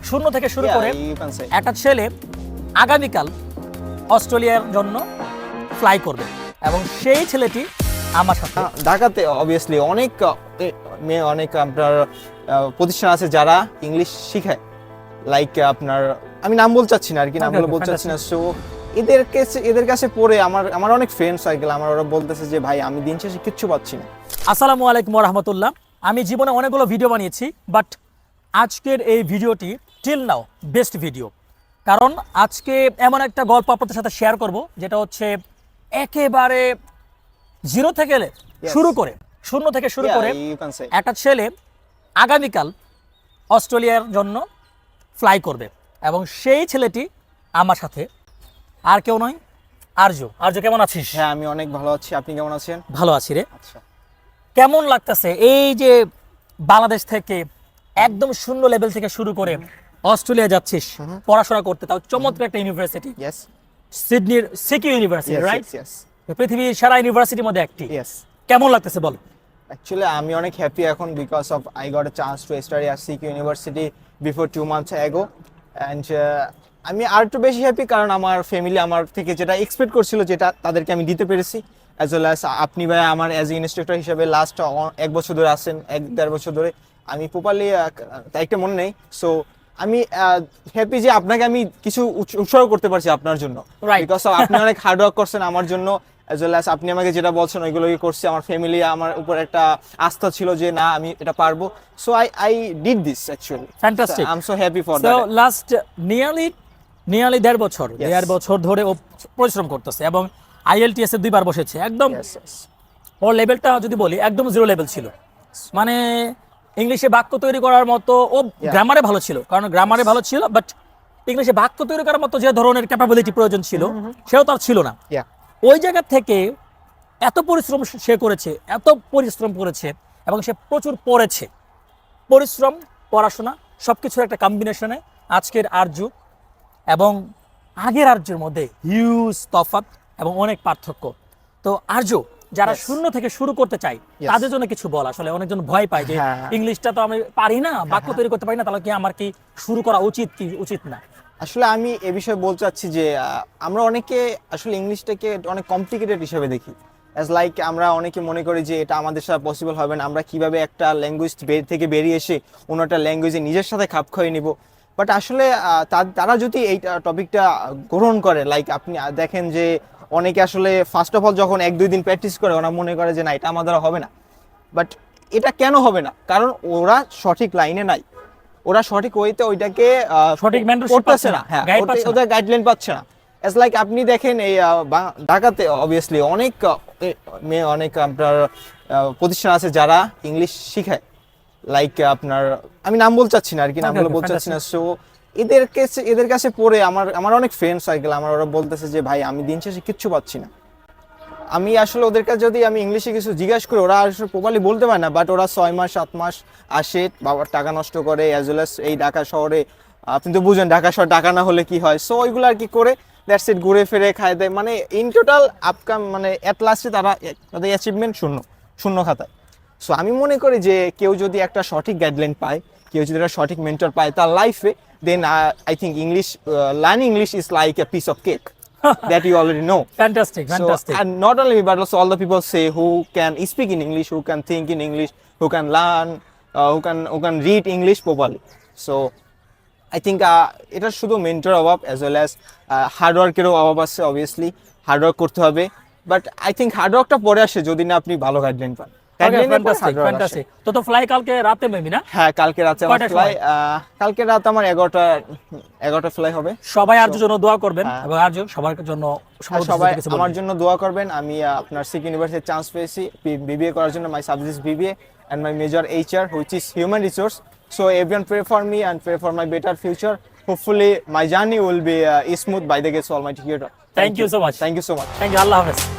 শূন্য থেকে শুরু করে একটা ছেলে আগামীকাল অস্ট্রেলিয়ার জন্য ফ্লাই করবে এবং সেই ছেলেটি আমার সাথে ঢাকাতে অবভিয়াসলি অনেক আপনার প্রতিষ্ঠান আছে যারা ইংলিশ শিখায়, লাইক আপনার আমি নাম বলতে চাচ্ছি না আর কি, নামগুলো বলতে চাচ্ছি না। সো এদের কাছে পড়ে আমার অনেক ফ্রেন্ড সার্কেল ওরা বলতেছে যে ভাই আমি দিন শেষে কিচ্ছু পাচ্ছি না। আসসালামু আলাইকুম ওয়া রাহমাতুল্লাহ। আমি জীবনে অনেকগুলো ভিডিও বানিয়েছি, বাট আজকের এই ভিডিওটি টিল নাও বেস্ট ভিডিও। কারণ আজকে এমন একটা গল্প আপনাদের সাথে শেয়ার করব যেটা হচ্ছে একেবারে জিরো থেকে শুরু করে, শূন্য থেকে শুরু করে একটা ছেলে আগামীকাল অস্ট্রেলিয়ার জন্য ফ্লাই করবে এবং সেই ছেলেটি আমার সাথে, আর কেউ নয়, আরজু। আরজু, কেমন আছিস? হ্যাঁ, আমি অনেক ভালো আছি। আপনি কেমন আছেন? ভালো আছি রে। আচ্ছা, কেমন লাগতেছে এই যে বাংলাদেশ থেকে একদম শূন্য লেভেল থেকে শুরু করে অস্ট্রেলিয়া যাচ্ছিস পড়াশোনা করতে, তাও চমৎকার একটা ইউনিভার্সিটি, সিডনির সিকিউ ইউনিভার্সিটি, রাইট? পৃথিবীর সেরা ইউনিভার্সিটির মধ্যে একটি। কেমন লাগতেছে বল? Actually, আমি অনেক হ্যাপি এখন because of I got a chance to study at CQ University before 2 months ago, and আমি আর একটু বেশি হ্যাপি কারণ আমার ফ্যামিলি আমার থেকে যেটা এক্সপেক্ট করছিল যেটা তাদেরকে আমি দিতে পেরেছি, অ্যাজ ওয়েল অ্যাজ আপনি ভাই আমার অ্যাজ এ ইনস্ট্রাক্টর হিসেবে লাস্ট 1 বছর ধরে আছেন, 1-1.5 বছর ধরে। আমি প্রপারলি তাই একটা মনে নেই। সো আমি হ্যাপি যে আপনাকে আমি কিছু উৎসর্গ করতে পারছি আপনার জন্য, বিকজ আপনি অনেক হার্ড ওয়ার্ক করছেন আমার জন্য, অ্যাজ ওয়েল অ্যাজ আপনি আমাকে যেটা বলছেন ওইগুলোই করছি। আমার ফ্যামিলি আমার উপর একটা আস্থা ছিল যে না আমি এটা পারবো। So I did this actually. Fantastic. I am so happy for that. That. So last nearly 1.5 বছর ধরে ও পরিশ্রম করতেছে এবং আইএলটিএস এ 2 বার বসেছে। একদম ওর লেভেলটা যদি বলি একদম জিরো লেভেল ছিল, মানে ইংলিশে বাক্য তৈরি করার মতো, ও গ্রামারে ভালো ছিল, কারণ গ্রামারে ভালো ছিল, বাট ইংলিশে বাক্য তৈরি করার মতো যে ধরনের ক্যাপাবিলিটি প্রয়োজন ছিল সেও তার ছিল না। ওই জায়গা থেকে এত পরিশ্রম সে করেছে, এত পরিশ্রম করেছে এবং সে প্রচুর পড়েছে। পরিশ্রম, পড়াশোনা সবকিছুর একটা কম্বিনেশনে আজকের আরজু এবং আগের আরজুর মধ্যে হিউজ তফাৎ এবং অনেক পার্থক্য। তো আরজু, যারা শূন্য থেকে শুরু করতে চায় তাদের জন্য কিছু বল। আসলে অনেকজন ভয় পায় যে ইংলিশটা তো আমি পারি না, বাক্য তৈরি করতে পারি না, তাহলে কি আমার কি শুরু করা উচিত কি উচিত না? আসলে আমি এ বিষয়ে বলতে চাচ্ছি যে আমরা অনেকে আসলে ইংলিশটাকে অনেক কমপ্লিকেটেড হিসেবে দেখি, অ্যাজ লাইক আমরা অনেকে মনে করি যে এটা আমাদের সাথে পসিবল হবে না, আমরা কিভাবে একটা ল্যাঙ্গুয়েজ থেকে বেরিয়ে এসে অন্য একটা ল্যাঙ্গুয়েজে নিজের সাথে খাপ খাইয়ে নিব। বাট আসলে তারা যদি এই টপিকটা গ্রহণ করে, লাইক আপনি দেখেন যে অনেকে আসলে ফার্স্ট অফ অল যখন 1-2 দিন প্র্যাকটিস করে ওরা মনে করে যে না এটা আমার দ্বারা হবে না। বাট এটা কেন হবে না? কারণ ওরা সঠিক লাইনে নাই, ওরা সঠিক ওয়েতে ওইটাকে সঠিক মেন্টরশিপ করতেছে না। হ্যাঁ, ওদের গাইডলাইন পাচ্ছে না। এজ লাইক আপনি দেখেন এই ঢাকাতে অবভিয়াসলি অনেক আপনার প্রতিষ্ঠান আছে যারা ইংলিশ শিখায়, লাইক আপনার আমি নাম বলতে চাচ্ছি না আর কি, নামগুলো বলতে চাচ্ছি না। সো এদের কাছে পড়ে আমার অনেক ফ্রেন্ড সার্কেল ওরা বলতেছে যে ভাই আমি দিন শেষে কিচ্ছু পাচ্ছি না। আমি আসলে ওদের কাছে যদি আমি ইংলিশে কিছু জিজ্ঞাসা করি ওরা আসলে প্রপারলি বলতে পারে না, বাট ওরা 6 মাস 7 মাস আসে, বাবার টাকা নষ্ট করে, অ্যাজ ওয়েল অ্যাজ এই ঢাকা শহরে আপনি তো বুঝেন ঢাকা শহর টাকা না হলে কি হয়। সো ওইগুলো আর কি করে দ্যাটস ইট, ঘুরে ফিরে খায় দেয়, মানে ইন টোটাল মানে এট লাস্টে তাদের অ্যাচিভমেন্ট শূন্য খাতায়। সো আমি মনে করি যে কেউ যদি একটা সঠিক গাইডলাইন পায়, কেউ যদি একটা সঠিক মেন্টর পায় তার লাইফে, then I think learning English is like a piece of cake that you already know. Fantastic. So, and not only me, but also all the people say who can speak in English, who can think in English, who can learn, who can read English properly. So I think এটা শুধু mentor অভাব, as well as hard ওয়ার্কেরও অভাব আছে। Obviously hard work করতে হবে, but I think hard ওয়ার্কটা পরে আসে যদি না আপনি ভালো গাইডলাইন পান। তো ফ্লাই কালকে রাতে মেবি না? হ্যাঁ, কালকে রাতে আমার ফ্লাই, কালকে রাত আমার 11টা ফ্লাই হবে। সবাই আরজুর জন্য দোয়া করবেন এবং আরজু সবার জন্য, সবাই আমার জন্য দোয়া করবেন। আমি আপনার সিক ইউনিভার্সিটি চান্স পেয়েছি বিবিএ করার জন্য। My subject BBA and my major HR, which is human resource. So everyone pray for me and pray for my better future. Hopefully my journey will be smooth by the grace of Almighty Creator. Thank you so much. Thank you so much. Thank you. Allah Hafiz.